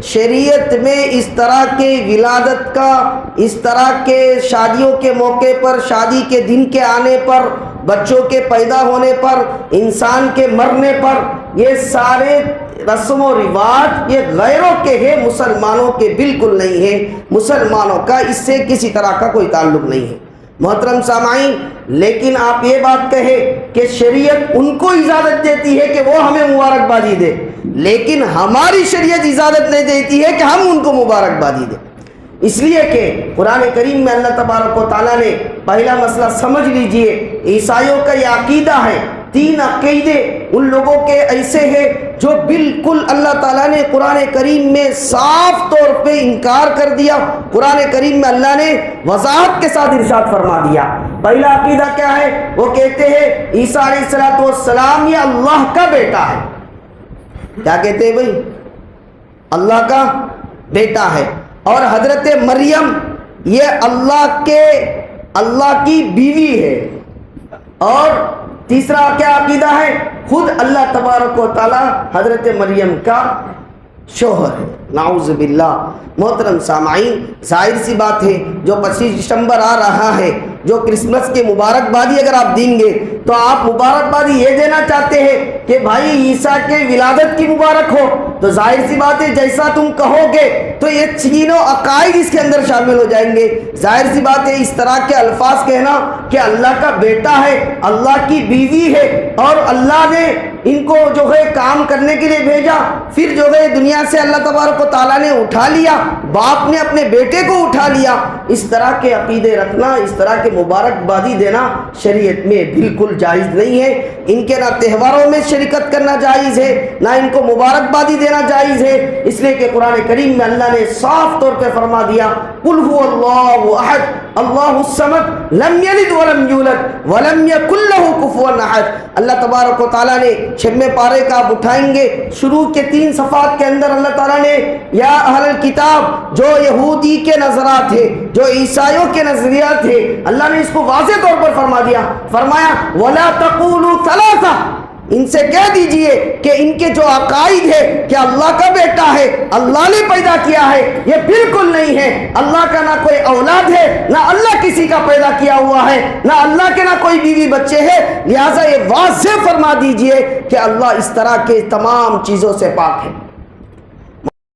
شریعت میں اس طرح کے ولادت کا، اس طرح کے شادیوں کے موقع پر، شادی کے دن کے آنے پر، بچوں کے پیدا ہونے پر، انسان کے مرنے پر، یہ سارے رسم و رواج یہ غیروں کے ہیں، مسلمانوں کے بالکل نہیں ہیں۔ مسلمانوں کا اس سے کسی طرح کا کوئی تعلق نہیں ہے۔ محترم سامعین، لیکن آپ یہ بات کہیں کہ شریعت ان کو اجازت دیتی ہے کہ وہ ہمیں مبارکبادی دے، لیکن ہماری شریعت اجازت نہیں دیتی ہے کہ ہم ان کو مبارکبادی دیں، اس لیے کہ قرآن کریم میں اللہ تبارک و تعالیٰ نے پہلا مسئلہ سمجھ لیجئے، عیسائیوں کا یہ عقیدہ ہے، 3 عقیدے ان لوگوں کے ایسے ہیں جو بالکل اللہ تعالیٰ نے قرآن کریم میں صاف طور پہ انکار کر دیا۔ قرآن کریم میں اللہ نے وضاحت کے ساتھ ارشاد فرما دیا۔ پہلا عقیدہ کیا ہے؟ وہ کہتے ہیں عیسیٰ علیہ السلام یہ اللہ کا بیٹا ہے۔ کیا کہتے ہیں بھائی؟ اللہ کا بیٹا ہے۔ اور حضرت مریم یہ اللہ کی بیوی ہے۔ اور تیسرا کیا عقیدہ ہے؟ خود اللہ تبارک و تعالی حضرت مریم کا شوہر ہے، نعوذ باللہ۔ محترم سامعین، ظاہر سی بات ہے جو 25 دسمبر آ رہا ہے، جو کرسمس کے مبارکبادی اگر آپ دیں گے تو آپ مبارکبادی یہ دینا چاہتے ہیں کہ بھائی عیسیٰ کے ولادت کی مبارک ہو، تو ظاہر سی بات ہے جیسا تم کہو گے تو یہ تینوں عقائد اس کے اندر شامل ہو جائیں گے۔ ظاہر سی بات ہے اس طرح کے الفاظ کہنا کہ اللہ کا بیٹا ہے، اللہ کی بیوی ہے، اور اللہ نے ان کو جو ہے کام کرنے کے لیے بھیجا، پھر جو ہے دنیا سے اللہ تبارک و تعالیٰ نے اٹھا لیا، باپ نے اپنے بیٹے کو اٹھا لیا، اس طرح کے عقیدے رکھنا، اس طرح کے مبارکبادی دینا شریعت میں بالکل جائز نہیں ہے۔ ان کے نہ تہواروں میں شرکت کرنا جائز ہے، نہ ان کو مبارکبادی دینا جائز ہے، اس لیے کہ قرآن کریم میں اللہ نے صاف طور پہ فرما دیا قل هو اللہ احد اللہ الصمد لم یلد ولم یولد ولم یکن له کفوا احد۔ اللہ تبارک و تعالیٰ نے 6 پارے کا آپ اٹھائیں گے، شروع کے 3 صفحات کے اندر اللہ تعالیٰ نے یا اہل الکتاب، جو یہودی کے نظرات ہے، جو عیسائیوں کے نظریات ہے، اللہ نے اس کو واضح طور پر فرما دیا، فرمایا وَلَا تَقُولُوا ثَلَاثَةٌ، ان سے کہہ دیجئے کہ ان کے جو عقائد ہے کہ اللہ کا بیٹا ہے، اللہ نے پیدا کیا ہے، یہ بالکل نہیں ہے۔ اللہ کا نہ کوئی اولاد ہے، نہ اللہ کسی کا پیدا کیا ہوا ہے، نہ اللہ کے نہ کوئی بیوی بچے ہے، لہٰذا یہ واضح فرما دیجئے کہ اللہ اس طرح کے تمام چیزوں سے پاک ہے۔